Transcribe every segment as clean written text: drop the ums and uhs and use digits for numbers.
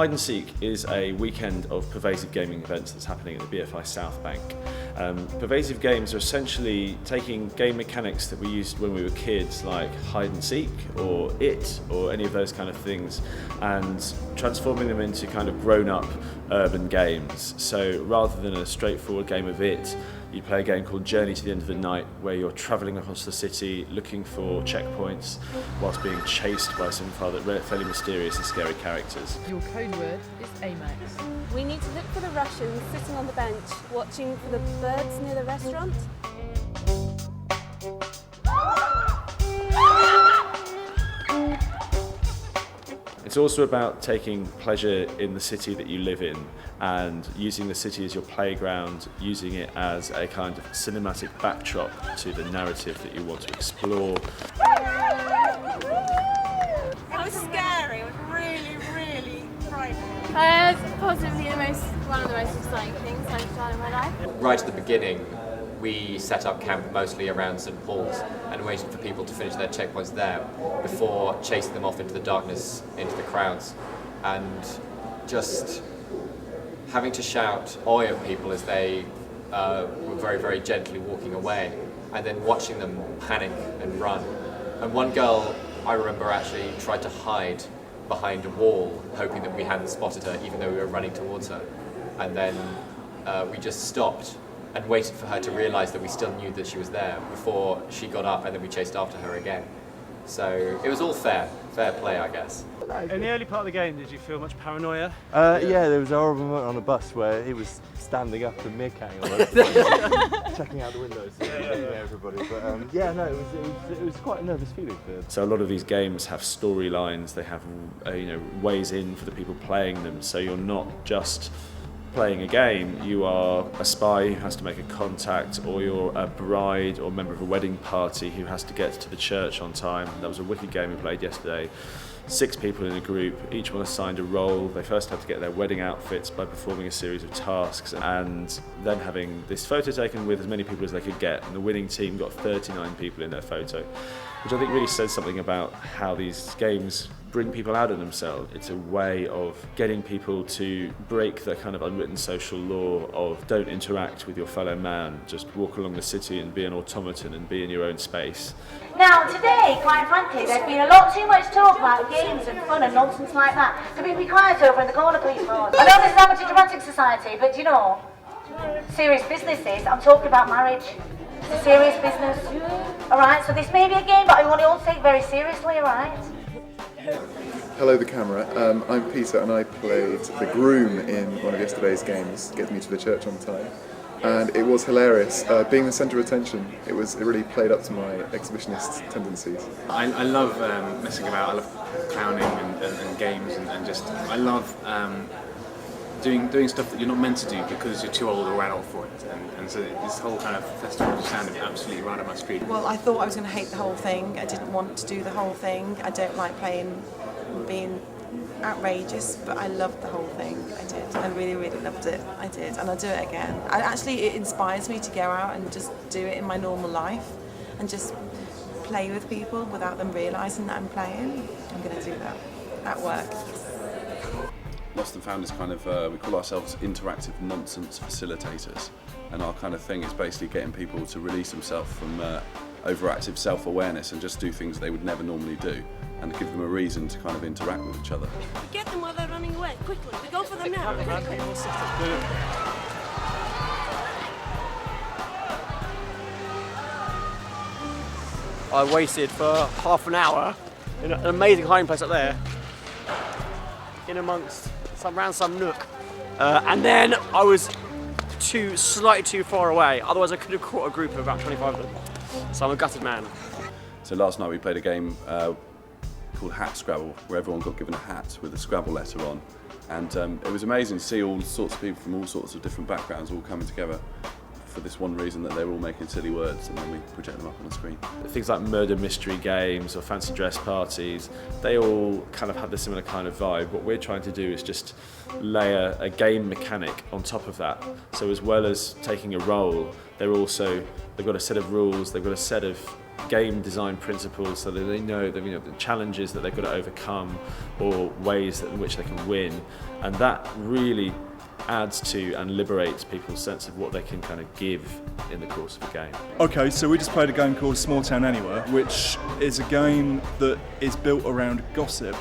Hide and Seek is a weekend of pervasive gaming events that's happening at the BFI South Bank. Pervasive games are essentially taking game mechanics that we used when we were kids, like hide and seek or it or any of those kind of things, and transforming them into kind of grown-up urban games. So rather than a straightforward game of it, you play a game called Journey to the End of the Night, where you're travelling across the city looking for checkpoints whilst being chased by some fairly mysterious and scary characters. Your code word is AMAX. We need to look for the Russians sitting on the bench, watching for the birds near the restaurant. It's also about taking pleasure in the city that you live in and using the city as your playground, using it as a kind of cinematic backdrop to the narrative that you want to explore. It was scary, it was really, really frightening. It's possibly one of the most exciting things I've done in my life. Right at the beginning, we set up camp mostly around St Paul's and waited for people to finish their checkpoints there before chasing them off into the darkness, into the crowds, and just having to shout oi at people as they were very, very gently walking away, and then watching them panic and run. And one girl, I remember, actually tried to hide behind a wall, hoping that we hadn't spotted her, even though we were running towards her. And then we just stopped and waited for her to realise that we still knew that she was there before she got up, and then we chased after her again. So it was all fair play, I guess. In the early part of the game, did you feel much paranoia? Yeah, there was a horrible moment on a bus where he was standing up and meerkatting on us, checking out the windows, everybody. But it was quite a nervous feeling. So a lot of these games have storylines. They have ways in for the people playing them. So you're not just playing a game, you are a spy who has to make a contact, or you're a bride or member of a wedding party who has to get to the church on time. That was a wicked game we played yesterday. 6 people in a group, each one assigned a role. They first had to get their wedding outfits by performing a series of tasks and then having this photo taken with as many people as they could get. And the winning team got 39 people in their photo, which I think really says something about how these games bring people out of themselves. It's a way of getting people to break the kind of unwritten social law of don't interact with your fellow man, just walk along the city and be an automaton and be in your own space. Now today, quite frankly, there's been a lot too much talk about games and fun and nonsense like that. So be quiet over in the corner, please, Lord. I know this is amateur dramatic society, but you know, serious business is, I'm talking about marriage. It's a serious business. Alright, so this may be a game, but I want you all to take it very seriously, alright? Hello, the camera. I'm Peter, and I played the groom in one of yesterday's games, Get Me to the Church on Time. And it was hilarious. Being the centre of attention, it really played up to my exhibitionist tendencies. I love messing about. I love clowning and games, and just I love doing stuff that you're not meant to do because you're too old or adult for it. And so this whole kind of festival just sounded absolutely right up my street. Well, I thought I was going to hate the whole thing. I didn't want to do the whole thing. I don't like being outrageous, but I loved the whole thing. I did. I really, really loved it. I did, and I'll do it again. It inspires me to go out and just do it in my normal life and just play with people without them realising that I'm playing. I'm going to do that at work. Lost and Found is kind of, we call ourselves interactive nonsense facilitators, and our kind of thing is basically getting people to release themselves from overactive self-awareness and just do things they would never normally do, and give them a reason to kind of interact with each other. Get them while they're running away, quickly, we go for them now, quickly. I waited for half an hour in an amazing hiding place up there, in amongst around some nook, and then I was slightly too far away. Otherwise, I could have caught a group of about 25 of them. So I'm a gutted man. So last night we played a game called Hat Scrabble, where everyone got given a hat with a Scrabble letter on, and it was amazing to see all sorts of people from all sorts of different backgrounds all coming together for this one reason, that they were all making silly words, and then we project them up on the screen. Things like murder mystery games or fancy dress parties, they all kind of have the similar kind of vibe. What we're trying to do is just layer a game mechanic on top of that. So as well as taking a role, they've got a set of rules, they've got a set of game design principles so that they know that, you know, the challenges that they've got to overcome or ways in which they can win, and that really adds to and liberates people's sense of what they can kind of give in the course of a game. Okay, so we just played a game called Small Town Anywhere, which is a game that is built around gossip.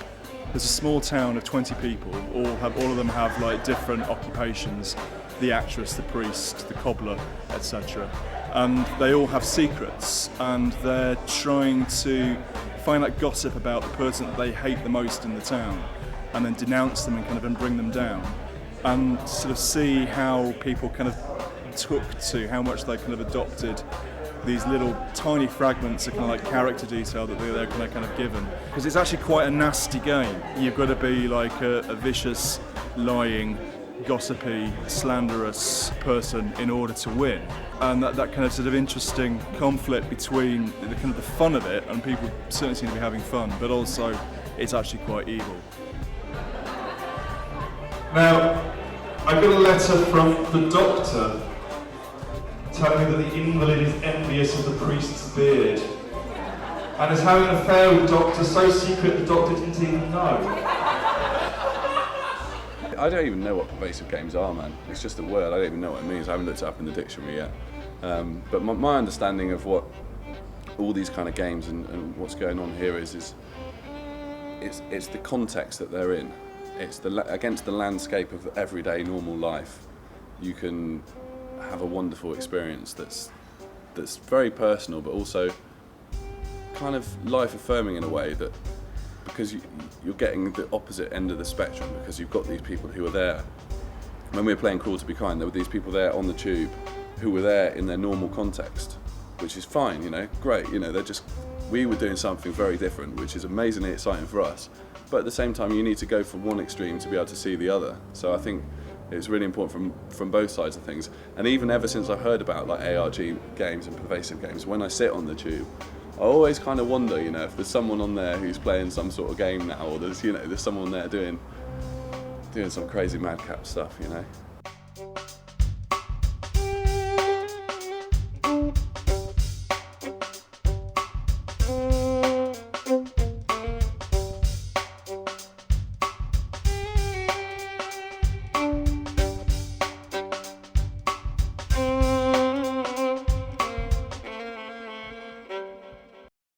There's a small town of 20 people, all of them have like different occupations, the actress, the priest, the cobbler, etc. And they all have secrets, and they're trying to find out gossip about the person that they hate the most in the town, and then denounce them and bring them down, and sort of see how people kind of took to how much they kind of adopted these little tiny fragments of kind of like character detail that they're kind of given. Because it's actually quite a nasty game. You've got to be like a vicious, lying, gossipy, slanderous person in order to win. And that kind of sort of interesting conflict between the kind of the fun of it, and people certainly seem to be having fun, but also it's actually quite evil. Now, I got a letter from the doctor telling me that the invalid is envious of the priest's beard and is having an affair with the doctor, so secret the doctor didn't even know. I don't even know what pervasive games are, man. It's just a word. I don't even know what it means. I haven't looked it up in the dictionary yet. But my understanding of what all these kind of games and what's going on here is it's the context that they're in. It's against the landscape of everyday normal life. You can have a wonderful experience that's very personal, but also kind of life-affirming in a way, that because you're getting the opposite end of the spectrum, because you've got these people who are there. When we were playing Cruel to Be Kind, there were these people there on the tube who were there in their normal context, which is fine, you know, great, you know, we were doing something very different, which is amazingly exciting for us. But at the same time, you need to go from one extreme to be able to see the other. So I think it's really important from both sides of things. And even ever since I heard about like ARG games and pervasive games, when I sit on the tube, I always kind of wonder, you know, if there's someone on there who's playing some sort of game now, or there's someone there doing some crazy madcap stuff, you know.